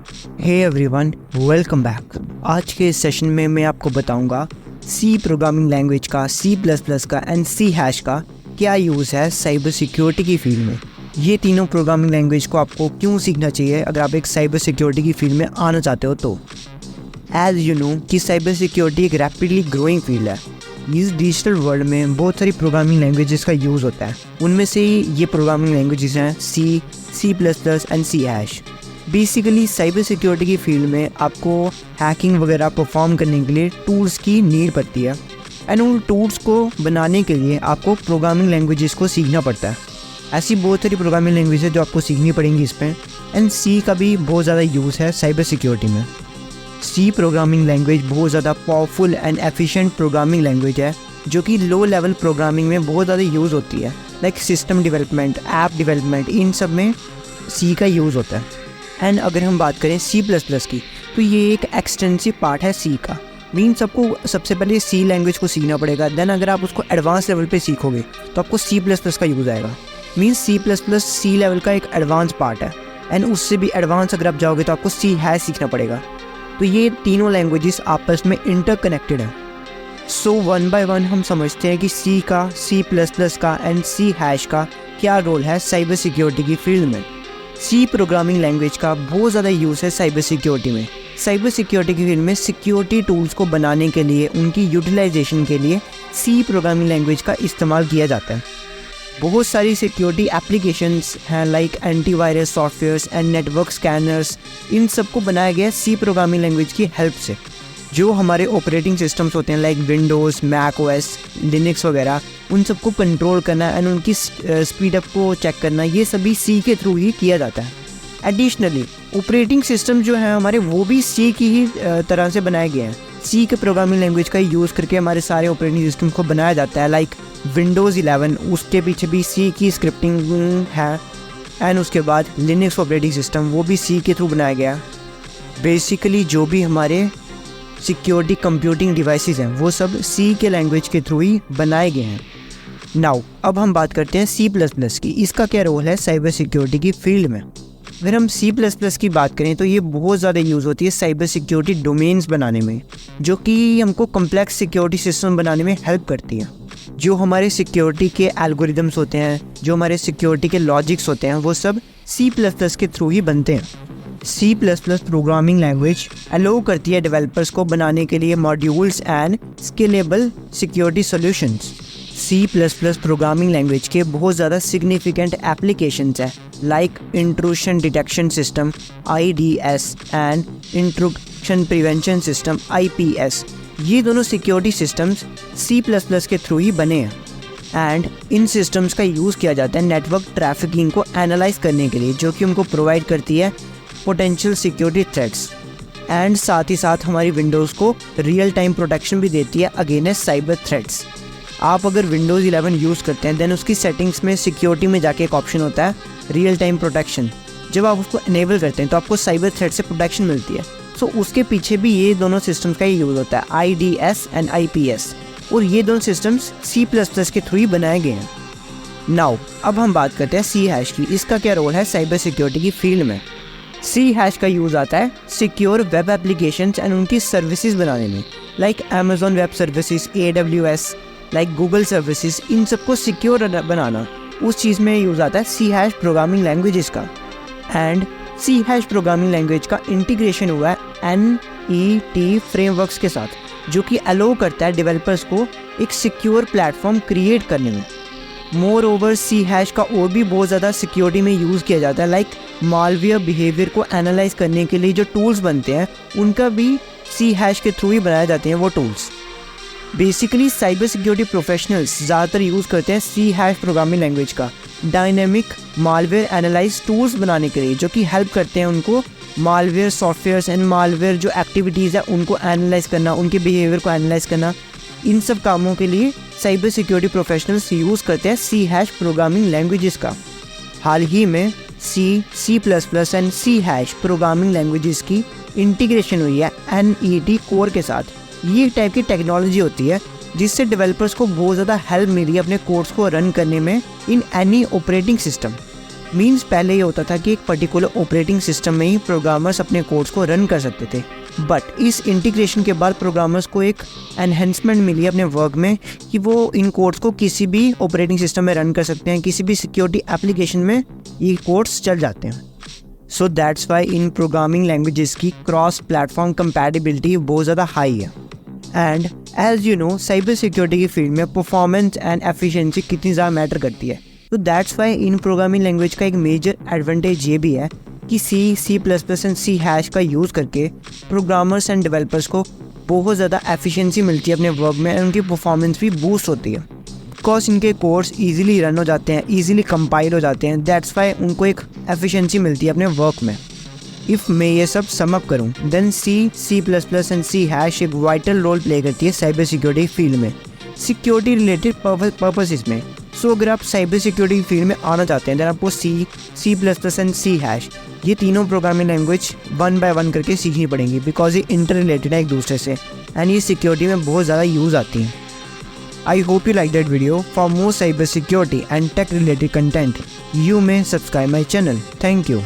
Hey everyone, welcome back. आज के इस सेशन में मैं आपको बताऊंगा सी प्रोग्रामिंग लैंग्वेज का, C++ का एंड C# का क्या यूज़ है साइबर सिक्योरिटी की फील्ड में। ये तीनों प्रोग्रामिंग लैंग्वेज को आपको क्यों सीखना चाहिए अगर आप एक साइबर सिक्योरिटी की फील्ड में आना चाहते हो तो। एज यू नो कि साइबर सिक्योरिटी एक रैपिडली ग्रोइंग फील्ड है। इस डिजिटल वर्ल्ड में बहुत सारी प्रोग्रामिंग लैंग्वेजेस का यूज़ होता है। उनमें से ये प्रोग्रामिंग लैंग्वेजेस हैं C++ and C#। Basically cyber security की फील्ड में आपको हैकिंग वगैरह परफॉर्म करने के लिए टूल्स की नीड पड़ती है एंड उन टूल्स को बनाने के लिए आपको प्रोग्रामिंग लैंग्वेजेस को सीखना पड़ता है। ऐसी बहुत सारी प्रोग्रामिंग लैंग्वेज है जो आपको सीखनी पड़ेंगी इसमें। एंड सी का भी बहुत ज़्यादा यूज़ है साइबर सिक्योरिटी में। सी प्रोग्रामिंग लैंग्वेज बहुत ज़्यादा powerful and efficient programming language है जो कि लो लेवल प्रोग्रामिंग में बहुत ज़्यादा यूज़ होती है। Like system development, app development, इन सब में सी का यूज़ होता है। एंड अगर हम बात करें C++ की, तो ये एक एक्सटेंसिव पार्ट है सी का। मीन्स आपको सबसे पहले सी लैंग्वेज को सीखना पड़ेगा, देन अगर आप उसको एडवांस लेवल पे सीखोगे तो आपको C++ का यूज़ आएगा। मीन्स C++ सी लेवल का एक एडवांस पार्ट है एंड उससे भी एडवांस अगर आप जाओगे तो आपको C# सीखना पड़ेगा। तो ये तीनों लैंग्वेजेस आपस में इंटरकनेक्टेड है। सो वन बाय वन हम समझते हैं कि सी का, C++ का एंड C# का क्या रोल है साइबर सिक्योरिटी की फील्ड में। सी प्रोग्रामिंग लैंग्वेज का बहुत ज़्यादा यूज़ है साइबर सिक्योरिटी में। साइबर सिक्योरिटी की फील्ड में सिक्योरिटी टूल्स को बनाने के लिए, उनकी यूटिलाइजेशन के लिए सी प्रोग्रामिंग लैंग्वेज का इस्तेमाल किया जाता है। बहुत सारी सिक्योरिटी एप्लीकेशंस हैं like antivirus softwares and network scanners. इन सब को बनाया गया सी प्रोग्रामिंग लैंग्वेज की हेल्प से। जो हमारे ऑपरेटिंग सिस्टम्स होते हैं like Windows, Mac OS, Linux वगैरह, उन सबको कंट्रोल करना एंड उनकी स्पीडअप को चेक करना, ये सभी सी के थ्रू ही किया जाता है। एडिशनली ऑपरेटिंग सिस्टम जो है हमारे, वो भी सी की ही तरह से बनाए गए हैं। सी के प्रोग्रामिंग लैंग्वेज का यूज़ करके हमारे सारे ऑपरेटिंग सिस्टम को बनाया जाता है। लाइक विंडोज़ 11, उसके पीछे भी सी की स्क्रिप्टिंग है एंड उसके बाद लिनक्स ऑपरेटिंग सिस्टम, वो भी सी के थ्रू बनाया गया। बेसिकली जो भी हमारे सिक्योरिटी कंप्यूटिंग डिवाइसेस हैं वो सब सी के लैंग्वेज के थ्रू ही बनाए गए हैं। नाउ अब हम बात करते हैं C++ की। इसका क्या रोल है साइबर सिक्योरिटी की फील्ड में। अगर हम C++ की बात करें तो ये बहुत ज़्यादा यूज़ होती है साइबर सिक्योरिटी डोमेन्स बनाने में, जो कि हमको कम्प्लेक्स सिक्योरिटी सिस्टम बनाने में हेल्प करती है। जो हमारे सिक्योरिटी के एल्गोरिदम्स होते हैं, जो हमारे सिक्योरिटी के लॉजिक्स होते हैं, वो सब C++ के थ्रू ही बनते हैं। C++ प्रोग्रामिंग लैंग्वेज अलाउ करती है डेवलपर्स को बनाने के लिए modules and scalable security solutions. C++ programming language के बहुत ज़्यादा सिग्निफिकेंट एप्लीकेशंस हैं like intrusion detection system IDS and intrusion prevention system IPS। ये दोनों सिक्योरिटी सिस्टम्स C++ के थ्रू ही बने हैं एंड इन सिस्टम्स का यूज़ किया जाता है नेटवर्क ट्रैफिकिंग को एनालाइज करने के लिए, जो कि उनको प्रोवाइड करती है पोटेंशियल सिक्योरिटी थ्रेट्स एंड साथ ही साथ हमारी विंडोज़ को रियल टाइम प्रोटेक्शन भी देती है अगेंस्ट साइबर थ्रेट्स। आप अगर विंडोज़ 11 यूज़ करते हैं देन उसकी सेटिंग्स में सिक्योरिटी में जाके एक ऑप्शन होता है रियल टाइम प्रोटेक्शन। जब आप उसको इनेबल करते हैं तो आपको साइबर थ्रेट से प्रोटेक्शन मिलती है। सो उसके पीछे भी ये दोनों सिस्टम्स का ही यूज़ होता है, IDS एंड IPS, और ये दोनों सिस्टम्स C++ के थ्रू ही बनाए गए हैं। नाउ अब हम बात करते हैं C# की। इसका क्या रोल है साइबर सिक्योरिटी की फील्ड में। C# का यूज़ आता है सिक्योर वेब एप्लीकेशंस एंड उनकी सर्विसेज बनाने में, like Amazon web services, AWS, like Google services. इन सबको सिक्योर बनाना, उस चीज़ में यूज़ आता है C# प्रोग्रामिंग लैंग्वेजेस का। एंड C# प्रोग्रामिंग लैंग्वेज का इंटीग्रेशन हुआ है NET फ्रेमवर्क्स के साथ, जो कि अलाउ करता है डेवलपर्स को एक सिक्योर प्लेटफॉर्म क्रिएट करने में। मोर ओवर C# का और भी बहुत ज़्यादा सिक्योरिटी में यूज़ किया जाता है। लाइक मालवेयर बिहेवियर को एनालाइज करने के लिए जो टूल्स बनते हैं, उनका भी C# के थ्रू ही बनाए जाते हैं वो tools. Basically cyber security professionals ज़्यादातर यूज़ करते हैं C# प्रोग्रामिंग लैंग्वेज का डायनेमिक मालवेयर एनालाइज टूल्स बनाने के लिए, जो कि हेल्प करते हैं उनको मालवेयर सॉफ्टवेयर्स एंड मालवेयर जो एक्टिविटीज़ है उनको एनालाइज करना, उनके बिहेवियर को एनालाइज करना। इन सब कामों के लिए साइबर सिक्योरिटी प्रोफेशनल्स यूज़ करते हैं C# प्रोग्रामिंग लैंग्वेजेस का। हाल ही में C++ and C# programming languages की इंटीग्रेशन हुई है NET कोर के साथ। ये एक टाइप की टेक्नोलॉजी होती है जिससे डेवलपर्स को बहुत ज़्यादा हेल्प मिली है अपने कोड्स को रन करने में in any operating system. Means पहले ये होता था कि एक पर्टिकुलर ऑपरेटिंग सिस्टम में ही प्रोग्रामर्स अपने कोड्स को रन कर सकते थे, बट इस इंटीग्रेशन के बाद प्रोग्रामर्स को एक एनहेंसमेंट मिली अपने वर्क में कि वो इन कोड्स को किसी भी ऑपरेटिंग सिस्टम में रन कर सकते हैं, किसी भी सिक्योरिटी एप्लीकेशन में ये कोड्स चल जाते हैं। So that's why in programming languages की क्रॉस प्लेटफॉर्म कंपैटिबिलिटी बहुत ज़्यादा हाई है। And as you know, cyber security की फील्ड में परफॉर्मेंस एंड एफिशिएंसी कितनी ज़्यादा मैटर करती है। तो that's why in programming language का एक मेजर एडवांटेज ये भी है कि C++ एंड C# का यूज़ करके प्रोग्रामर्स एंड डेवलपर्स को बहुत ज़्यादा एफिशिएंसी मिलती है अपने वर्क में, एंड उनकी परफॉर्मेंस भी बूस्ट होती है बिकॉज इनके कोड्स ईजिली रन हो जाते हैं, ईजिली कंपाइल हो जाते हैं। दैट्स वाई उनको एक एफिशिएंसी मिलती है अपने वर्क में। इफ़ मैं ये सब समअप करूँ, देन C++ एंड C# एक वाइटल रोल प्ले करती है साइबर सिक्योरिटी फील्ड में, सिक्योरिटी रिलेटेड पर्पसेस में। सो अगर आप साइबर सिक्योरिटी फील्ड में आना चाहते हैं, देन आपको C++ एंड C# ये तीनों प्रोग्रामिंग लैंग्वेज 1 बाय 1 करके सीखनी पड़ेंगी बिकॉज ये इंटर रिलेटेड है एक दूसरे से, एंड ये सिक्योरिटी में बहुत ज़्यादा यूज़ आती हैं। I hope you like that video. For more cyber security and tech related content, you may subscribe my channel. Thank you.